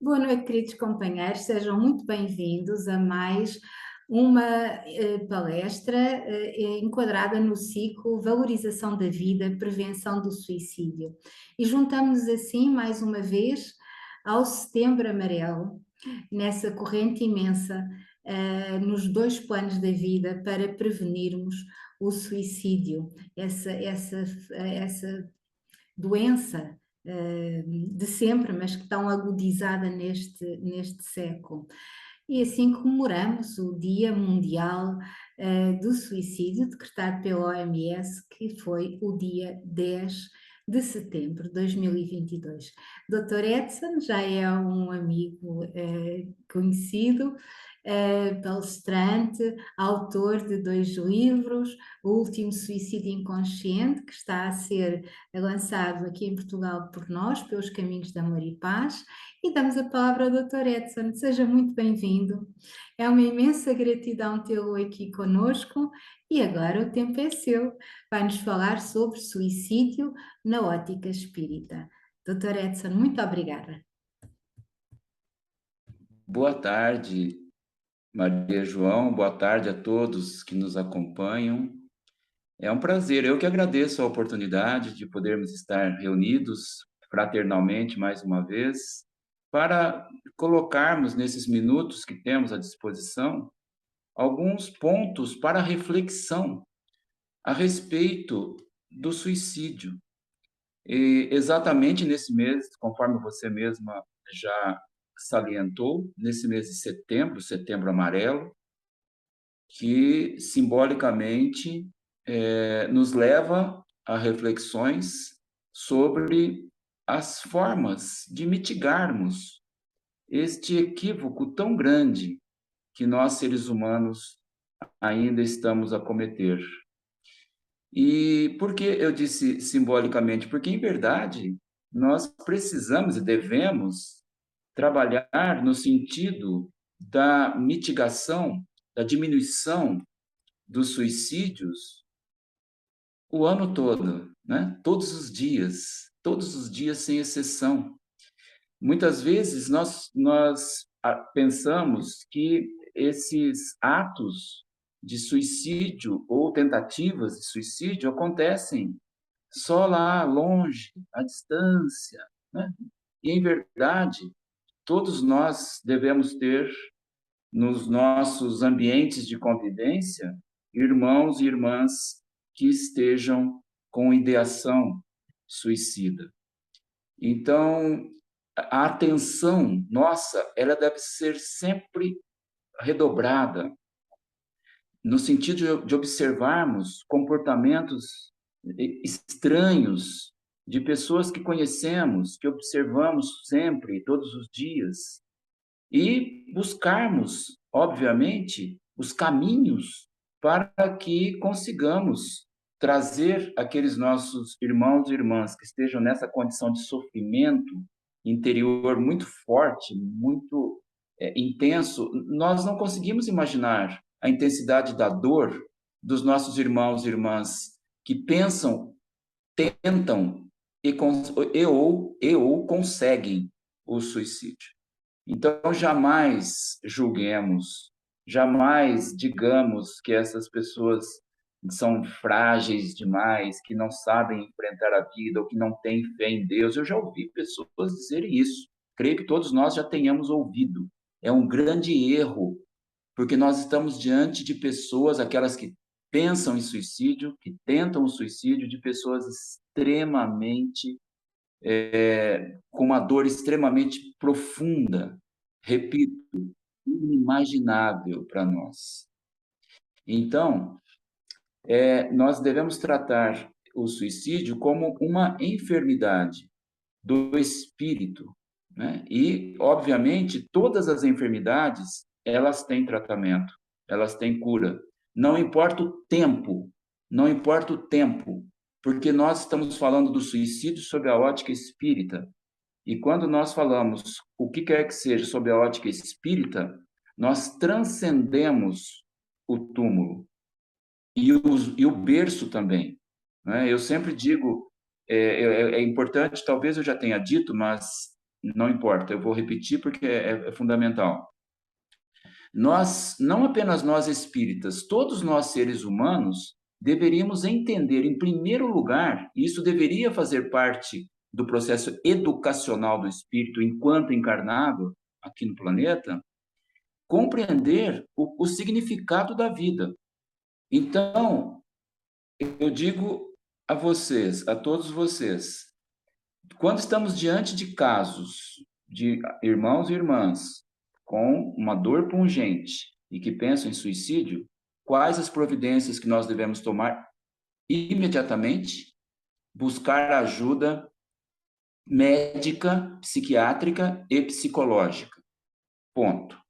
Boa noite, queridos companheiros, sejam muito bem-vindos a mais uma palestra enquadrada no ciclo Valorização da Vida, Prevenção do Suicídio. E juntamos-nos assim, mais uma vez, ao Setembro Amarelo, nessa corrente imensa nos dois planos da vida para prevenirmos o suicídio, essa doença de sempre, mas que tão agudizada neste século. E assim comemoramos o Dia Mundial do Suicídio, decretado pela OMS, que foi o dia 10 de setembro de 2022. Dr. Edson já é um amigo conhecido, palestrante, autor de 2 livros, O Último Suicídio Inconsciente, que está a ser lançado aqui em Portugal por nós, pelos Caminhos de Amor e Paz, e damos a palavra ao Dr. Edson. Seja muito bem-vindo. É uma imensa gratidão tê-lo aqui conosco e agora o tempo é seu. Vai-nos falar sobre suicídio na ótica espírita. Dr. Edson, muito obrigada. Boa tarde, Maria João, boa tarde a todos que nos acompanham. É um prazer, eu que agradeço a oportunidade de podermos estar reunidos fraternalmente mais uma vez, para colocarmos nesses minutos que temos à disposição alguns pontos para reflexão a respeito do suicídio. E exatamente nesse mês, conforme você mesma já salientou, nesse mês de setembro, Setembro Amarelo, que simbolicamente nos leva a reflexões sobre as formas de mitigarmos este equívoco tão grande que nós, seres humanos, ainda estamos a cometer. E por que eu disse simbolicamente? Porque, em verdade, nós precisamos e devemos trabalhar no sentido da mitigação, da diminuição dos suicídios o ano todo, né? Todos os dias sem exceção. Muitas vezes nós pensamos que esses atos de suicídio ou tentativas de suicídio acontecem só lá longe, à distância, né? E, em verdade, todos nós devemos ter nos nossos ambientes de convivência irmãos e irmãs que estejam com ideação suicida. Então, a atenção nossa, ela deve ser sempre redobrada, no sentido de observarmos comportamentos estranhos de pessoas que conhecemos, que observamos sempre, todos os dias, e buscarmos, obviamente, os caminhos para que consigamos trazer aqueles nossos irmãos e irmãs que estejam nessa condição de sofrimento interior muito forte, muito intenso. Nós não conseguimos imaginar a intensidade da dor dos nossos irmãos e irmãs que pensam, tentam ou conseguem o suicídio. Então, jamais julguemos, jamais digamos que essas pessoas são frágeis demais, que não sabem enfrentar a vida ou que não têm fé em Deus. Eu já ouvi pessoas dizerem isso. Creio que todos nós já tenhamos ouvido. É um grande erro, porque nós estamos diante de pessoas, aquelas que pensam em suicídio, que tentam o suicídio, de pessoas extremamente com uma dor extremamente profunda, repito, inimaginável para nós. Então, nós devemos tratar o suicídio como uma enfermidade do espírito, né? E, obviamente, todas as enfermidades, elas têm tratamento, elas têm cura. Não importa o tempo, não importa o tempo, porque nós estamos falando do suicídio sob a ótica espírita. E quando nós falamos o que quer que seja sob a ótica espírita, nós transcendemos o túmulo e o berço também, né? Eu sempre digo é importante, talvez eu já tenha dito, mas não importa, eu vou repetir porque é fundamental. Nós, não apenas nós espíritas, todos nós seres humanos, deveríamos entender, em primeiro lugar, e isso deveria fazer parte do processo educacional do espírito enquanto encarnado aqui no planeta, compreender o significado da vida. Então, eu digo a vocês, a todos vocês, quando estamos diante de casos de irmãos e irmãs com uma dor pungente e que pensam em suicídio, quais as providências que nós devemos tomar imediatamente? Buscar ajuda médica, psiquiátrica e psicológica. Ponto.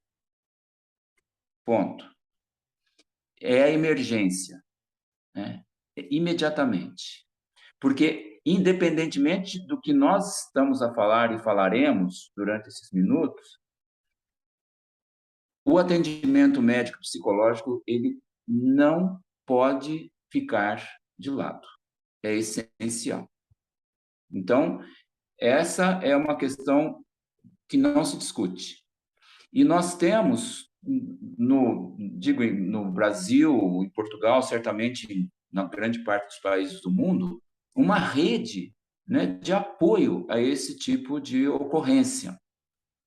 Ponto. É a emergência, né? Imediatamente. Porque, independentemente do que nós estamos a falar e falaremos durante esses minutos, o atendimento médico psicológico, ele não pode ficar de lado. É essencial. Então, essa é uma questão que não se discute. E nós temos, no Brasil, em Portugal, certamente na grande parte dos países do mundo, uma rede, né, de apoio a esse tipo de ocorrência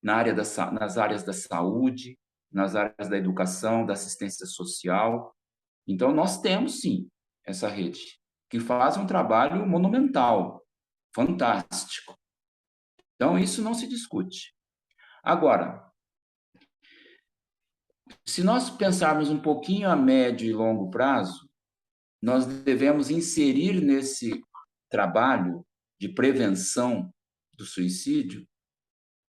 nas áreas da saúde, nas áreas da educação, da assistência social. Então, nós temos, sim, essa rede, que faz um trabalho monumental, fantástico. Então, isso não se discute. Agora, se nós pensarmos um pouquinho a médio e longo prazo, nós devemos inserir nesse trabalho de prevenção do suicídio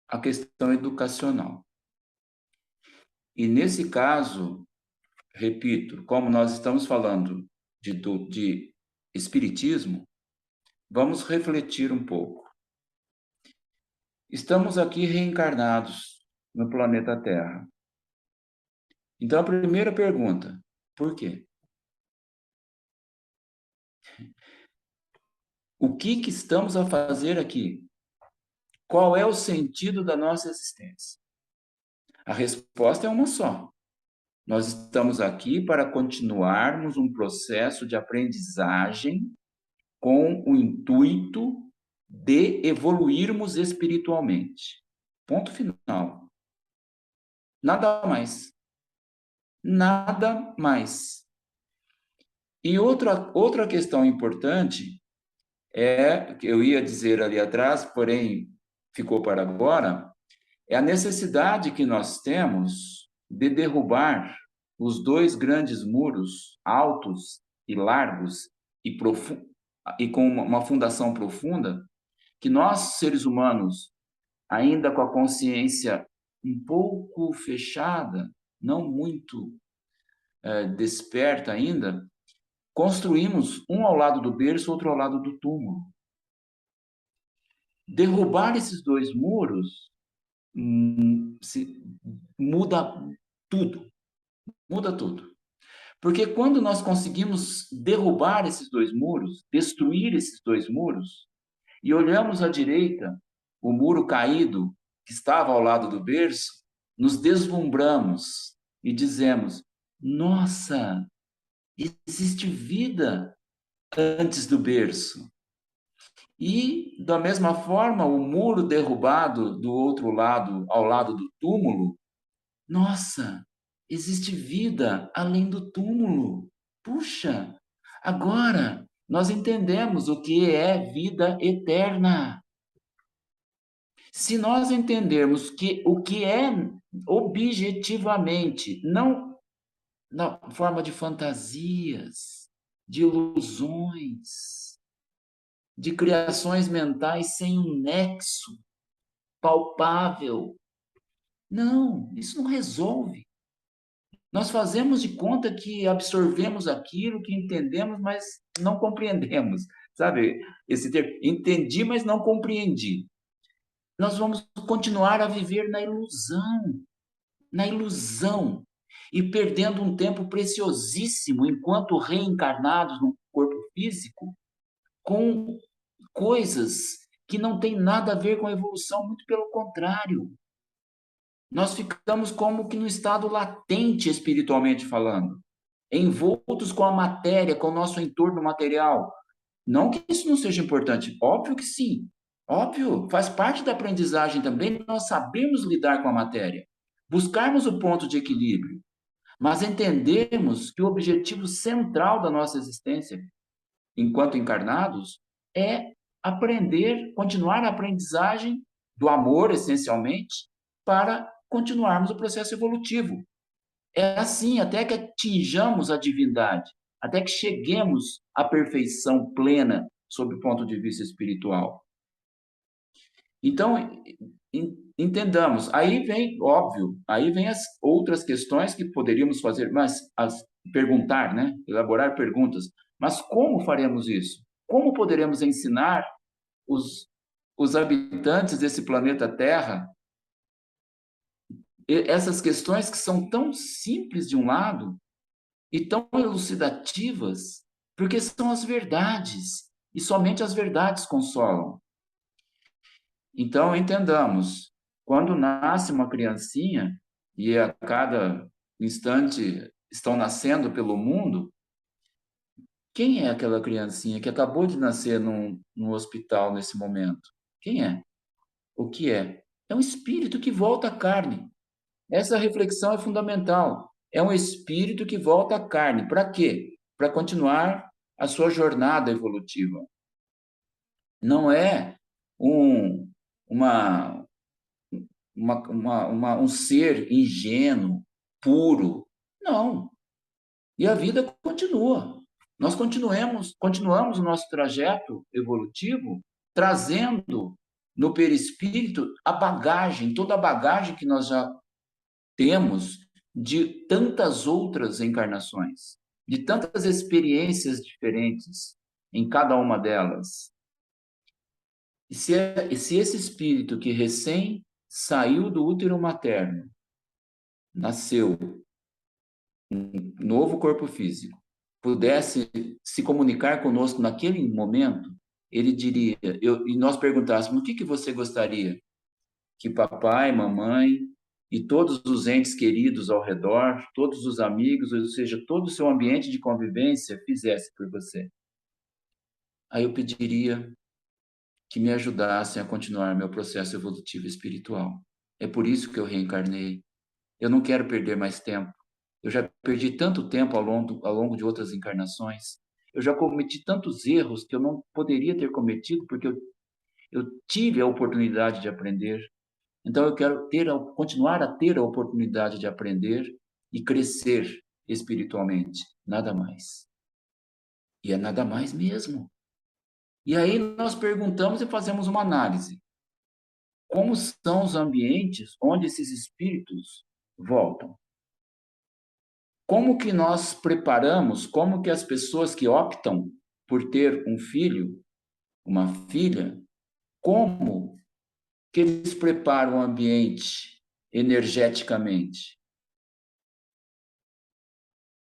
a questão educacional. E nesse caso, repito, como nós estamos falando de espiritismo, vamos refletir um pouco. Estamos aqui reencarnados no planeta Terra. Então, a primeira pergunta, por quê? O que estamos a fazer aqui? Qual é o sentido da nossa existência? A resposta é uma só. Nós estamos aqui para continuarmos um processo de aprendizagem com o intuito de evoluirmos espiritualmente. Ponto final. Nada mais. Nada mais. E outra questão importante que eu ia dizer ali atrás, porém ficou para agora, é a necessidade que nós temos de derrubar os dois grandes muros altos e largos e com uma fundação profunda, que nós, seres humanos, ainda com a consciência um pouco fechada, não muito desperta ainda, construímos um ao lado do berço, outro ao lado do túmulo. Derrubar esses dois muros muda tudo. Muda tudo. Porque quando nós conseguimos derrubar esses dois muros, destruir esses dois muros, e olhamos à direita, o muro caído que estava ao lado do berço, nos deslumbramos e dizemos: nossa, existe vida antes do berço. E, da mesma forma, o muro derrubado do outro lado, ao lado do túmulo, nossa, existe vida além do túmulo. Puxa, agora nós entendemos o que é vida eterna. Se nós entendermos o que é objetivamente, não na forma de fantasias, de ilusões, de criações mentais sem um nexo palpável. Não, isso não resolve. Nós fazemos de conta que absorvemos aquilo, que entendemos, mas não compreendemos. Sabe esse termo? Entendi, mas não compreendi. Nós vamos continuar a viver na ilusão, e perdendo um tempo preciosíssimo enquanto reencarnados no corpo físico, com coisas que não têm nada a ver com a evolução, muito pelo contrário. Nós ficamos como que no estado latente, espiritualmente falando, envoltos com a matéria, com o nosso entorno material. Não que isso não seja importante, óbvio que sim. Óbvio, faz parte da aprendizagem também nós sabermos lidar com a matéria, buscarmos o ponto de equilíbrio, mas entendermos que o objetivo central da nossa existência, enquanto encarnados, é aprender, continuar a aprendizagem do amor, essencialmente, para continuarmos o processo evolutivo. É assim, até que atinjamos a divindade, até que cheguemos à perfeição plena sob o ponto de vista espiritual. Então, entendamos. Aí vem, óbvio, aí vem as outras questões que poderíamos fazer, perguntar, né? Elaborar perguntas. Mas como faremos isso? Como poderemos ensinar os habitantes desse planeta Terra essas questões que são tão simples de um lado e tão elucidativas, porque são as verdades, e somente as verdades consolam. Então, entendamos, quando nasce uma criancinha, e a cada instante estão nascendo pelo mundo, quem é aquela criancinha que acabou de nascer num hospital nesse momento? Quem é? O que é? É um espírito que volta à carne. Essa reflexão é fundamental. É um espírito que volta à carne. Para quê? Para continuar a sua jornada evolutiva. Não é um, um ser ingênuo, puro. Não. E a vida continua. Nós continuamos o nosso trajeto evolutivo trazendo no perispírito a bagagem, toda a bagagem que nós já temos de tantas outras encarnações, de tantas experiências diferentes em cada uma delas. E se esse espírito que recém saiu do útero materno, nasceu um novo corpo físico, pudesse se comunicar conosco naquele momento, ele diria, e nós perguntássemos, o que você gostaria que papai, mamãe e todos os entes queridos ao redor, todos os amigos, ou seja, todo o seu ambiente de convivência fizesse por você? Aí eu pediria que me ajudassem a continuar meu processo evolutivo espiritual. É por isso que eu reencarnei. Eu não quero perder mais tempo. Eu já perdi tanto tempo ao longo de outras encarnações. Eu já cometi tantos erros que eu não poderia ter cometido porque eu tive a oportunidade de aprender. Então eu quero continuar a ter a oportunidade de aprender e crescer espiritualmente, nada mais. E é nada mais mesmo. E aí nós perguntamos e fazemos uma análise. Como são os ambientes onde esses espíritos voltam? Como que nós preparamos, como que as pessoas que optam por ter um filho, uma filha, como que eles preparam o ambiente energeticamente?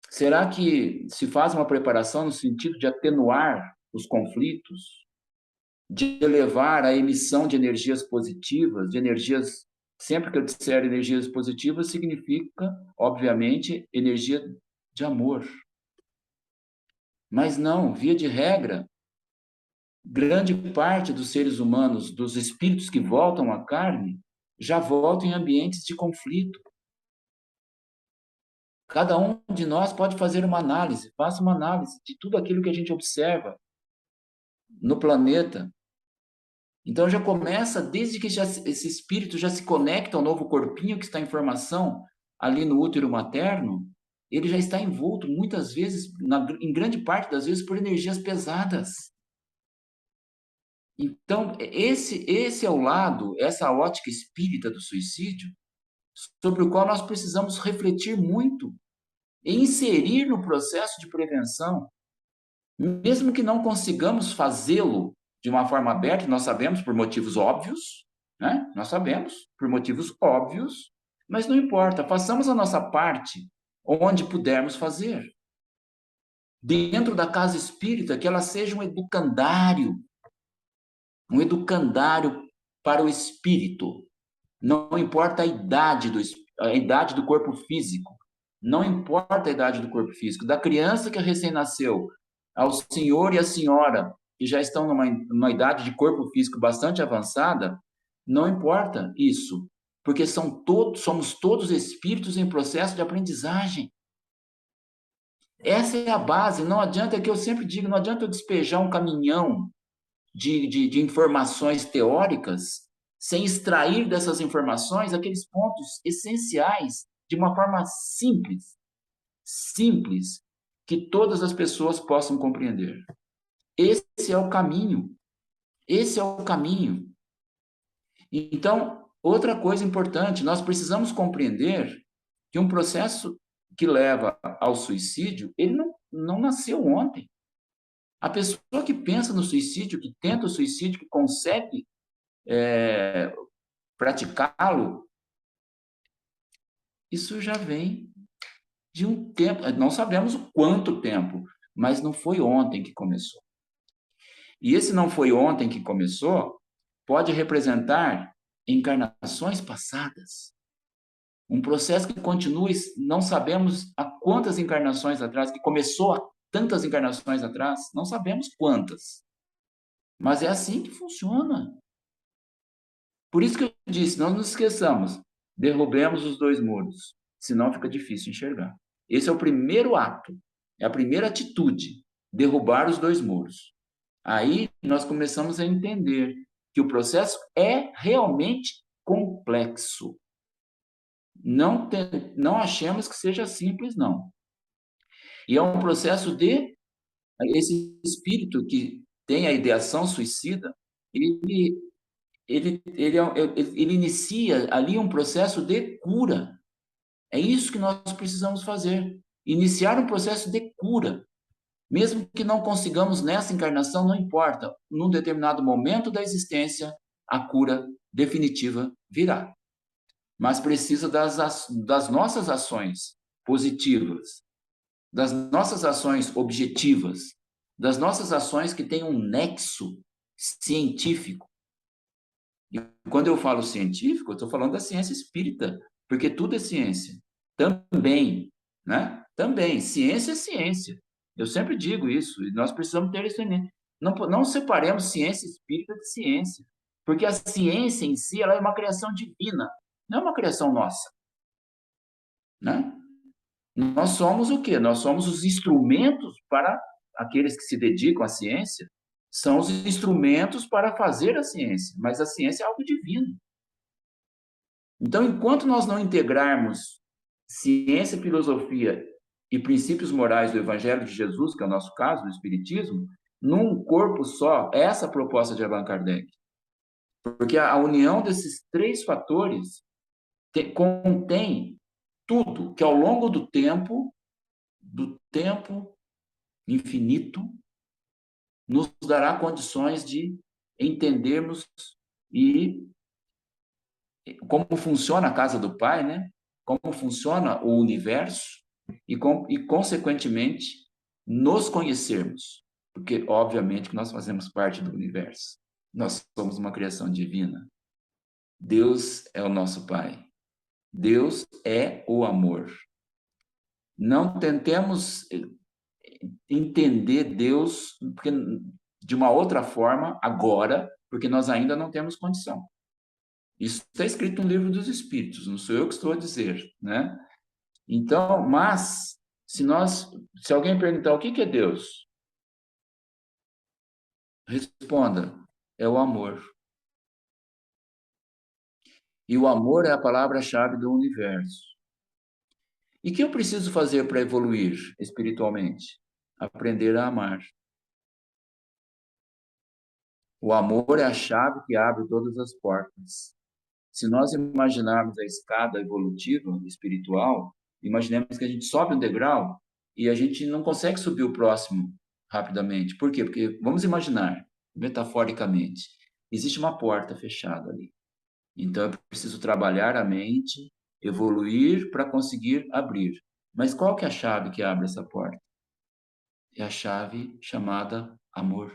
Será que se faz uma preparação no sentido de atenuar os conflitos, de elevar a emissão de energias positivas, de energias, sempre que eu disser energias positivas, significa, obviamente, energia de amor. Mas não, via de regra, grande parte dos seres humanos, dos espíritos que voltam à carne, já voltam em ambientes de conflito. Cada um de nós pode fazer uma análise, faça uma análise de tudo aquilo que a gente observa no planeta. Então já começa desde que esse espírito já se conecta ao novo corpinho que está em formação ali no útero materno, ele já está envolto muitas vezes, em grande parte das vezes, por energias pesadas. Então, esse é o lado, essa ótica espírita do suicídio, sobre o qual nós precisamos refletir muito e inserir no processo de prevenção, mesmo que não consigamos fazê-lo de uma forma aberta, nós sabemos por motivos óbvios, né? Nós sabemos por motivos óbvios, mas não importa, façamos a nossa parte onde pudermos fazer. Dentro da casa espírita, que ela seja um educandário um educandário para o espírito. Não importa a idade do corpo físico, não importa a idade do corpo físico, da criança que recém nasceu, ao senhor e à senhora que já estão numa idade de corpo físico bastante avançada, não importa isso, porque somos todos espíritos em processo de aprendizagem. Essa é a base. Não adianta, é que eu sempre digo, não adianta eu despejar um caminhão de informações teóricas sem extrair dessas informações aqueles pontos essenciais de uma forma simples, que todas as pessoas possam compreender. Esse é o caminho. Esse é o caminho. Então, outra coisa importante, nós precisamos compreender que um processo que leva ao suicídio, ele não nasceu ontem. A pessoa que pensa no suicídio, que tenta o suicídio, que consegue praticá-lo, isso já vem de um tempo, não sabemos o quanto tempo, mas não foi ontem que começou. E esse não foi ontem que começou, pode representar encarnações passadas. Um processo que continua, não sabemos há quantas encarnações atrás, que começou há tantas encarnações atrás, não sabemos quantas. Mas é assim que funciona. Por isso que eu disse, não nos esqueçamos, derrubemos os dois muros, senão fica difícil enxergar. Esse é o primeiro ato, é a primeira atitude, derrubar os dois muros. Aí nós começamos a entender que o processo é realmente complexo. Não achemos que seja simples, não. E é um processo de esse espírito que tem a ideação suicida, ele inicia ali um processo de cura. É isso que nós precisamos fazer. Iniciar um processo de cura. Mesmo que não consigamos nessa encarnação, não importa. Num determinado momento da existência, a cura definitiva virá. Mas precisa das nossas ações positivas, das nossas ações objetivas, das nossas ações que têm um nexo científico. E quando eu falo científico, eu estou falando da ciência espírita, porque tudo é ciência. Também, né? Também, ciência é ciência. Eu sempre digo isso, e nós precisamos ter isso em mente. Não separemos ciência espírita de ciência, porque a ciência em si ela é uma criação divina, não é uma criação nossa, né? Nós somos o quê? Nós somos os instrumentos para aqueles que se dedicam à ciência, são os instrumentos para fazer a ciência, mas a ciência é algo divino. Então, enquanto nós não integrarmos ciência, filosofia e princípios morais do Evangelho de Jesus, que é o nosso caso, do Espiritismo, num corpo só, essa é a proposta de Allan Kardec. Porque a união desses três fatores contém tudo que ao longo do tempo infinito, nos dará condições de entendermos e como funciona a casa do Pai, né? Como funciona o universo e consequentemente, nos conhecermos. Porque, obviamente, que nós fazemos parte do universo. Nós somos uma criação divina. Deus é o nosso Pai. Deus é o amor. Não tentemos entender Deus de uma outra forma agora, porque nós ainda não temos condição. Isso está escrito no livro dos Espíritos, não sou eu que estou a dizer, né? Então, mas se alguém perguntar o que é Deus, responda: é o amor. E o amor é a palavra-chave do universo. E o que eu preciso fazer para evoluir espiritualmente? Aprender a amar. O amor é a chave que abre todas as portas. Se nós imaginarmos a escada evolutiva espiritual, imaginemos que a gente sobe um degrau e a gente não consegue subir o próximo rapidamente. Por quê? Porque, vamos imaginar, metaforicamente, existe uma porta fechada ali. Então, eu preciso trabalhar a mente, evoluir para conseguir abrir. Mas qual que é a chave que abre essa porta? É a chave chamada amor.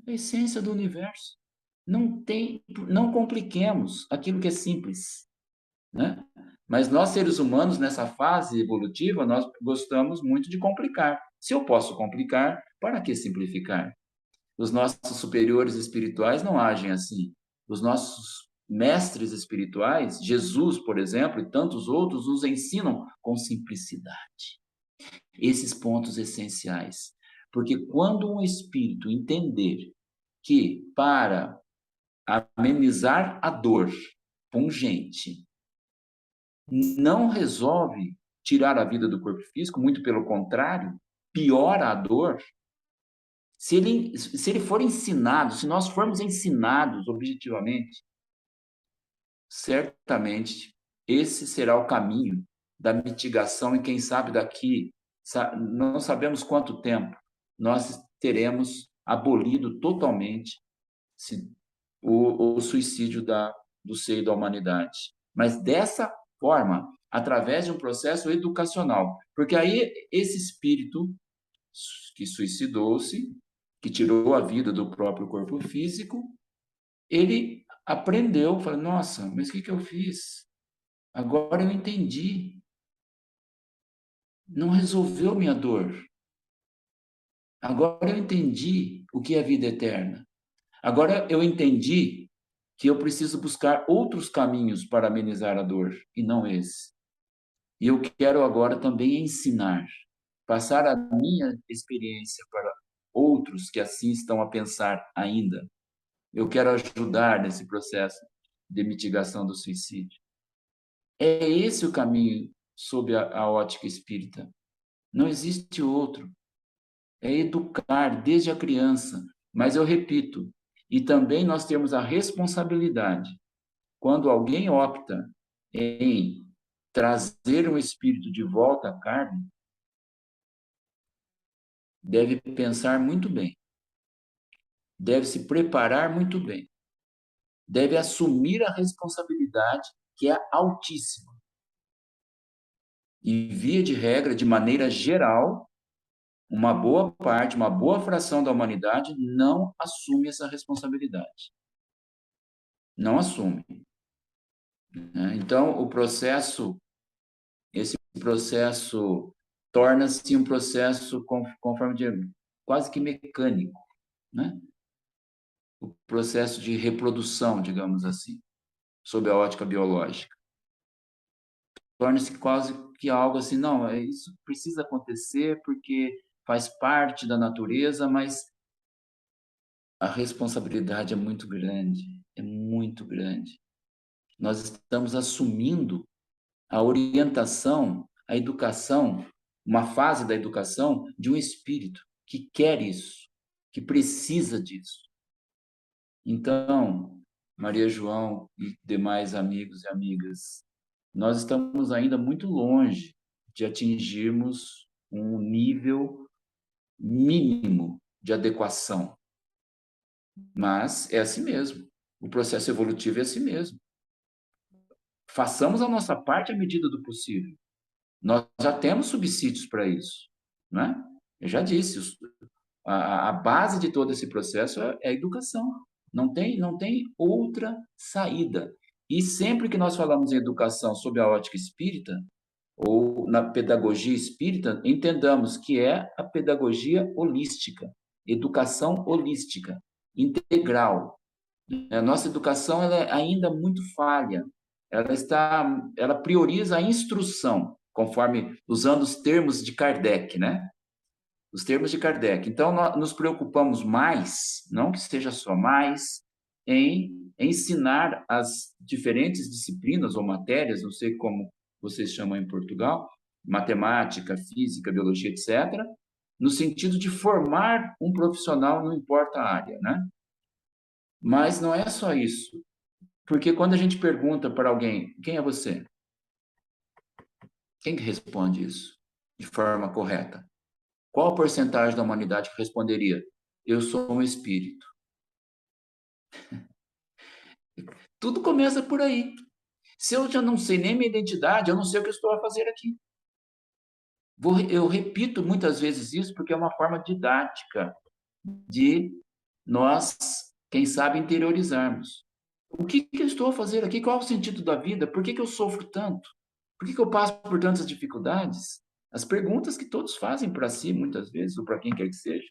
É a essência do universo. Não compliquemos aquilo que é simples, né? Mas nós, seres humanos, nessa fase evolutiva, nós gostamos muito de complicar. Se eu posso complicar, para que simplificar? Os nossos superiores espirituais não agem assim. Os nossos mestres espirituais, Jesus, por exemplo, e tantos outros, nos ensinam com simplicidade. Esses pontos essenciais. Porque quando um espírito entender que para amenizar a dor pungente não resolve tirar a vida do corpo físico, muito pelo contrário, piora a dor. Se ele for ensinado, se nós formos ensinados objetivamente, certamente esse será o caminho da mitigação e quem sabe daqui, não sabemos quanto tempo, nós teremos abolido totalmente o suicídio do seio da humanidade. Mas dessa forma, através de um processo educacional, porque aí esse espírito que suicidou-se, que tirou a vida do próprio corpo físico, ele aprendeu, falou, nossa, mas o que eu fiz? Agora eu entendi. Não resolveu minha dor. Agora eu entendi o que é vida eterna. Agora eu entendi que eu preciso buscar outros caminhos para amenizar a dor, e não esse. E eu quero agora também ensinar, passar a minha experiência para outros que assim estão a pensar ainda. Eu quero ajudar nesse processo de mitigação do suicídio. É esse o caminho sob a ótica espírita. Não existe outro. É educar desde a criança. Mas eu repito, e também nós temos a responsabilidade, quando alguém opta em trazer um espírito de volta à carne, deve pensar muito bem, deve se preparar muito bem, deve assumir a responsabilidade que é altíssima. E, via de regra, de maneira geral, uma boa parte, uma boa fração da humanidade não assume essa responsabilidade. Não assume. Né? Então, esse processo torna-se um processo, conforme digo, quase que mecânico, né? O processo de reprodução, digamos assim, sob a ótica biológica. Torna-se quase que algo assim, não, isso precisa acontecer porque faz parte da natureza, mas a responsabilidade é muito grande. Nós estamos assumindo a orientação, a educação, uma fase da educação de um espírito que quer isso, que precisa disso. Então, Maria João e demais amigos e amigas, nós estamos ainda muito longe de atingirmos um nível mínimo de adequação. Mas é assim mesmo. O processo evolutivo é assim mesmo. Façamos a nossa parte à medida do possível. Nós já temos subsídios para isso, né? Eu já disse, a base de todo esse processo é a educação. Não tem outra saída. E sempre que nós falamos em educação sob a ótica espírita, ou na pedagogia espírita, entendamos que é a pedagogia holística, educação holística, integral. A nossa educação ela é ainda muito falha. Ela prioriza a instrução, conforme usando os termos de Kardec, né? Os termos de Kardec. Então, nós nos preocupamos mais, não que seja só mais, em ensinar as diferentes disciplinas ou matérias, não sei como vocês chamam em Portugal, matemática, física, biologia, etc., no sentido de formar um profissional, não importa a área, né? Mas não é só isso. Porque quando a gente pergunta para alguém, quem é você? Quem que responde isso de forma correta? Qual a porcentagem da humanidade que responderia? Eu sou um espírito. Tudo começa por aí. Se eu já não sei nem minha identidade, eu não sei o que eu estou a fazer aqui. Eu repito muitas vezes isso porque é uma forma didática de nós, quem sabe, interiorizarmos. O que eu estou a fazer aqui? Qual é o sentido da vida? Por que eu sofro tanto? Por que eu passo por tantas dificuldades? As perguntas que todos fazem para si, muitas vezes, ou para quem quer que seja.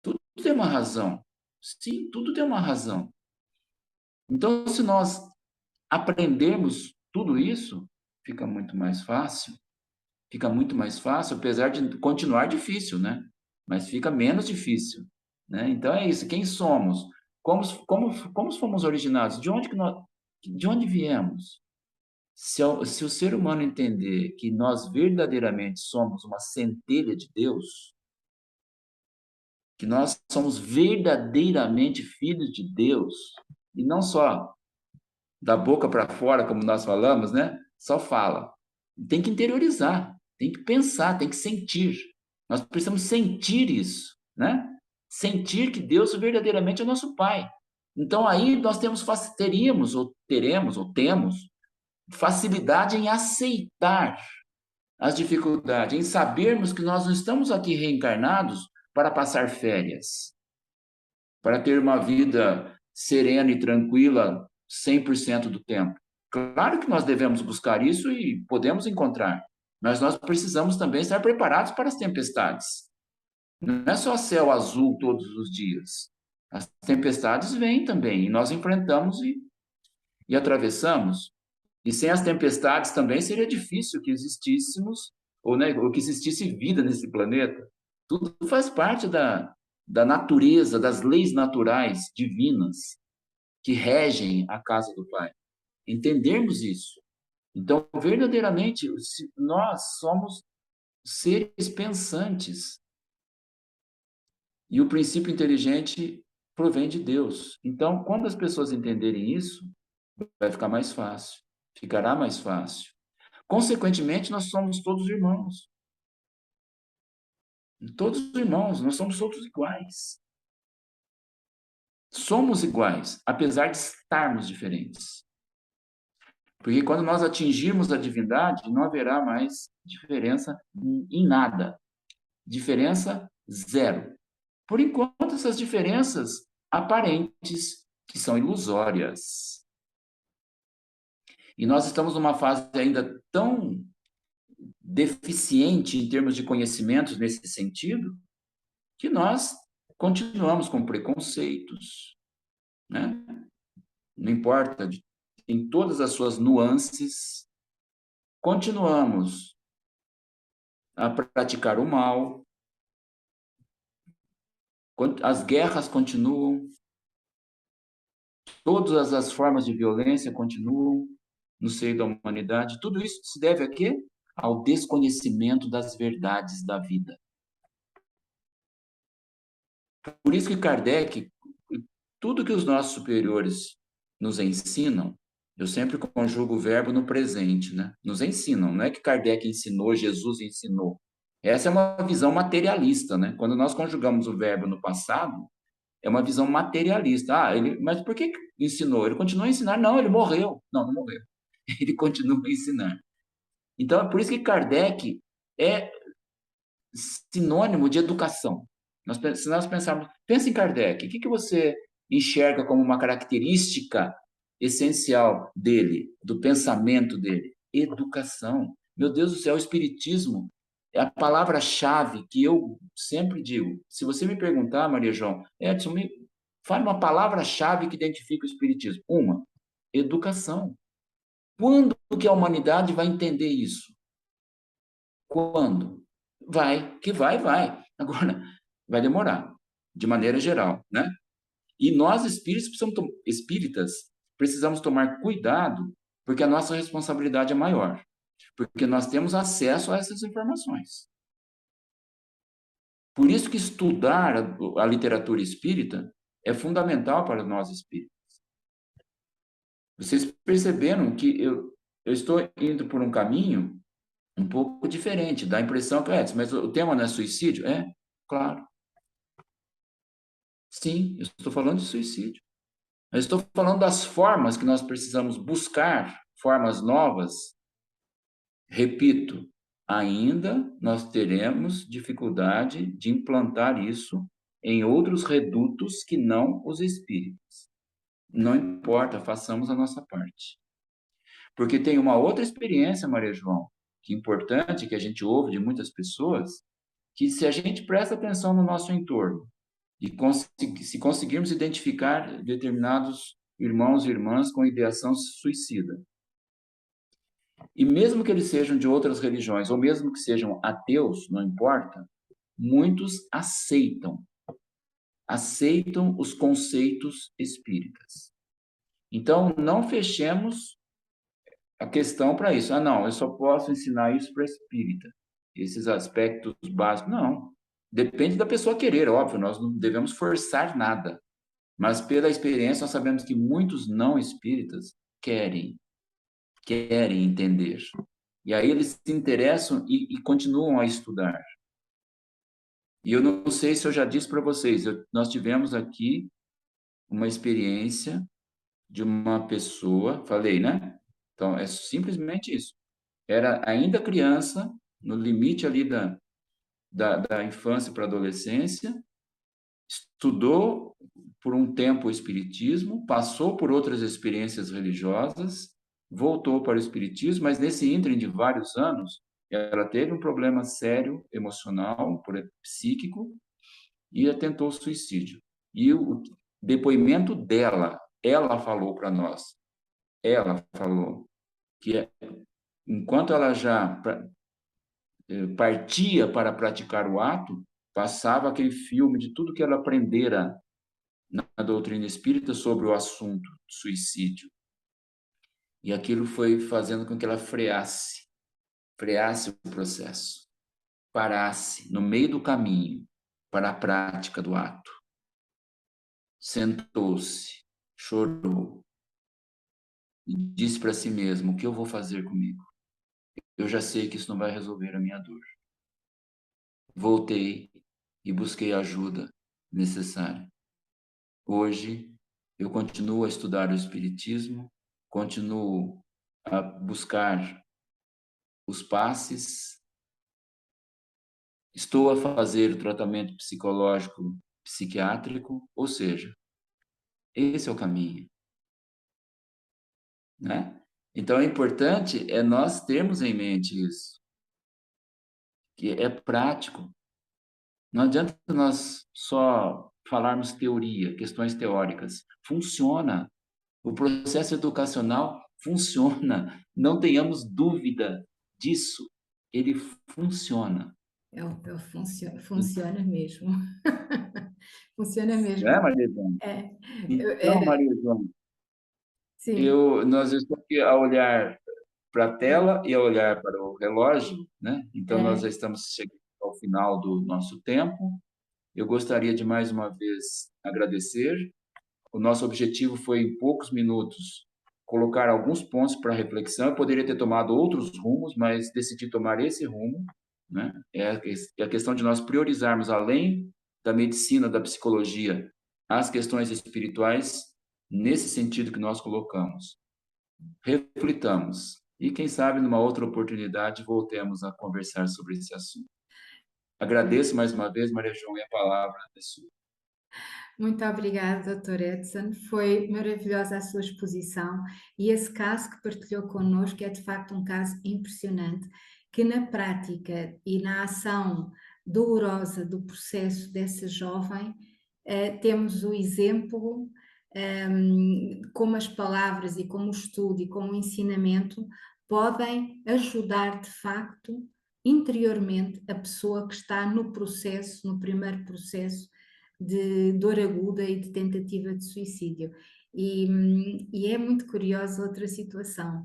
Tudo tem uma razão. Sim, tudo tem uma razão. Então, se nós aprendermos tudo isso, fica muito mais fácil. Fica muito mais fácil, apesar de continuar difícil, né? Mas fica menos difícil, né? Então é isso. Quem somos? Como fomos originados? De onde viemos? Se o ser humano entender que nós verdadeiramente somos uma centelha de Deus, que nós somos verdadeiramente filhos de Deus, e não só da boca para fora, como nós falamos, né? Só fala. Tem que interiorizar, tem que pensar, tem que sentir. Nós precisamos sentir isso, né? Sentir que Deus verdadeiramente é nosso Pai. Então aí nós teríamos, ou teremos, ou temos, facilidade em aceitar as dificuldades, em sabermos que nós não estamos aqui reencarnados para passar férias, para ter uma vida serena e tranquila 100% do tempo. Claro que nós devemos buscar isso e podemos encontrar, mas nós precisamos também estar preparados para as tempestades. Não é só céu azul todos os dias. As tempestades vêm também e nós enfrentamos e atravessamos. E sem as tempestades também seria difícil que existíssemos, ou, né, ou que existisse vida nesse planeta. Tudo faz parte da natureza, das leis naturais divinas que regem a casa do Pai. Entendermos isso. Então, verdadeiramente, nós somos seres pensantes. E o princípio inteligente provém de Deus. Então, quando as pessoas entenderem isso, vai ficar mais fácil. Ficará mais fácil. Consequentemente, nós somos todos irmãos. Todos irmãos, nós somos todos iguais. Somos iguais, apesar de estarmos diferentes. Porque quando nós atingirmos a divindade, não haverá mais diferença em nada. Diferença zero. Por enquanto, essas diferenças aparentes, que são ilusórias. E nós estamos numa fase ainda tão deficiente em termos de conhecimentos nesse sentido, que nós continuamos com preconceitos, né? Não importa, em todas as suas nuances, continuamos a praticar o mal, as guerras continuam, todas as formas de violência continuam no seio da humanidade. Tudo isso se deve a quê? Ao desconhecimento das verdades da vida. Por isso que Kardec, tudo que os nossos superiores nos ensinam, eu sempre conjugo o verbo no presente, né? Nos ensinam, não é que Kardec ensinou, Jesus ensinou. Essa é uma visão materialista, né? Quando nós conjugamos o verbo no passado, é uma visão materialista. Mas por que ensinou? Ele continua a ensinar? Não, ele morreu. Não, não morreu. Ele continua a ensinar. Então, é por isso que Kardec é sinônimo de educação. Se nós pensarmos, pensa em Kardec, o que você enxerga como uma característica essencial dele, do pensamento dele? Educação. Meu Deus do céu, o espiritismo é a palavra-chave que eu sempre digo. Se você me perguntar, Maria João, Edson, fale uma palavra-chave que identifica o espiritismo. Uma, educação. Quando que a humanidade vai entender isso? Quando? Vai. Agora, vai demorar, de maneira geral, né? E nós, espíritas, precisamos tomar cuidado, porque a nossa responsabilidade é maior, porque nós temos acesso a essas informações. Por isso que estudar a literatura espírita é fundamental para nós espíritas. Vocês perceberam que eu estou indo por um caminho um pouco diferente, dá a impressão que, mas o tema não é suicídio? É, claro. Sim, eu estou falando de suicídio. Eu estou falando das formas que nós precisamos buscar, formas novas. Repito, ainda nós teremos dificuldade de implantar isso em outros redutos que não os espíritos. Não importa, façamos a nossa parte. Porque tem uma outra experiência, Maria João, que é importante, que a gente ouve de muitas pessoas, que se a gente presta atenção no nosso entorno e se conseguirmos identificar determinados irmãos e irmãs com ideação suicida, e mesmo que eles sejam de outras religiões, ou mesmo que sejam ateus, não importa, muitos aceitam os conceitos espíritas. Então, não fechemos a questão para isso. Ah, não, eu só posso ensinar isso para espírita, esses aspectos básicos. Não. Depende da pessoa querer, óbvio, nós não devemos forçar nada. Mas pela experiência, nós sabemos que muitos não espíritas querem entender. E aí eles se interessam e continuam a estudar. E eu não sei se eu já disse para vocês, nós tivemos aqui uma experiência de uma pessoa, falei, né? Então, é simplesmente isso. Era ainda criança, no limite ali da infância para a adolescência, estudou por um tempo o espiritismo, passou por outras experiências religiosas, voltou para o espiritismo, mas nesse ínterim de vários anos, ela teve um problema sério, emocional, psíquico, e tentou suicídio. E o depoimento dela, ela falou para nós, ela falou que enquanto ela já partia para praticar o ato, passava aquele filme de tudo que ela aprendera na doutrina espírita sobre o assunto suicídio. E aquilo foi fazendo com que ela freasse o processo, parasse no meio do caminho para a prática do ato. Sentou-se, chorou e disse para si mesmo: o que eu vou fazer comigo? Eu já sei que isso não vai resolver a minha dor. Voltei e busquei a ajuda necessária. Hoje, eu continuo a estudar o Espiritismo, continuo a buscar os passes, estou a fazer o tratamento psicológico psiquiátrico, ou seja, esse é o caminho, né? Então, é importante nós termos em mente isso, que é prático. Não adianta nós só falarmos teoria, questões teóricas. Funciona. O processo educacional funciona. Não tenhamos dúvida disso. Ele funciona. Funciona mesmo. Funciona Não mesmo. é, Maria João? É, Então, Maria João, sim, nós estamos aqui a olhar para a tela e a olhar para o relógio, né? Então, nós já é, estamos chegando ao final do nosso tempo. Eu gostaria de mais uma vez agradecer. O nosso objetivo foi, em poucos minutos, colocar alguns pontos para reflexão. Eu poderia ter tomado outros rumos, mas decidi tomar esse rumo, né? É a questão de nós priorizarmos, além da medicina, da psicologia, as questões espirituais, nesse sentido que nós colocamos. Reflitamos. E, quem sabe, numa outra oportunidade, voltemos a conversar sobre esse assunto. Agradeço mais uma vez, Maria João, e a palavra é sua. muito obrigada, Dr. Edson. Foi maravilhosa a sua exposição e esse caso que partilhou connosco é de facto um caso impressionante, que na prática e na ação dolorosa do processo dessa jovem, temos o exemplo, como as palavras e como o estudo e como o ensinamento podem ajudar de facto interiormente a pessoa que está no processo, no primeiro processo de dor aguda e de tentativa de suicídio. E é muito curiosa outra situação.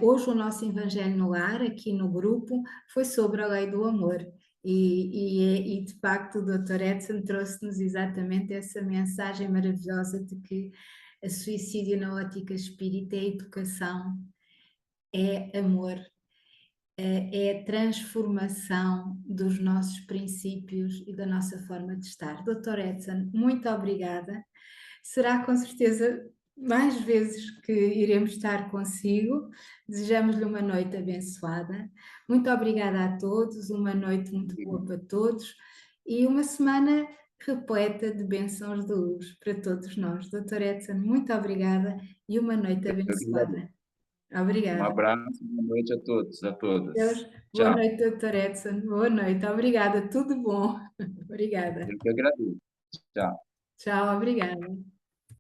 Hoje o nosso Evangelho no Lar, aqui no grupo, foi sobre a lei do amor. E de facto o Dr. Edson trouxe-nos exatamente essa mensagem maravilhosa de que a suicídio na ótica espírita é educação, é amor, é a transformação dos nossos princípios e da nossa forma de estar. Dr. Edson, muito obrigada. Será com certeza mais vezes que iremos estar consigo. Desejamos-lhe uma noite abençoada. Muito obrigada a todos, uma noite muito boa para todos e uma semana repleta de bênçãos de luz para todos nós. Doutor Edson, muito obrigada e uma noite Eu que agradeço. abençoada. Um Obrigada. abraço, boa noite a todos, a Deus, todas. boa Tchau. noite, doutor Edson. Boa noite. Obrigada. Tudo bom. Obrigada. Eu que agradeço. Tchau. Tchau, obrigada.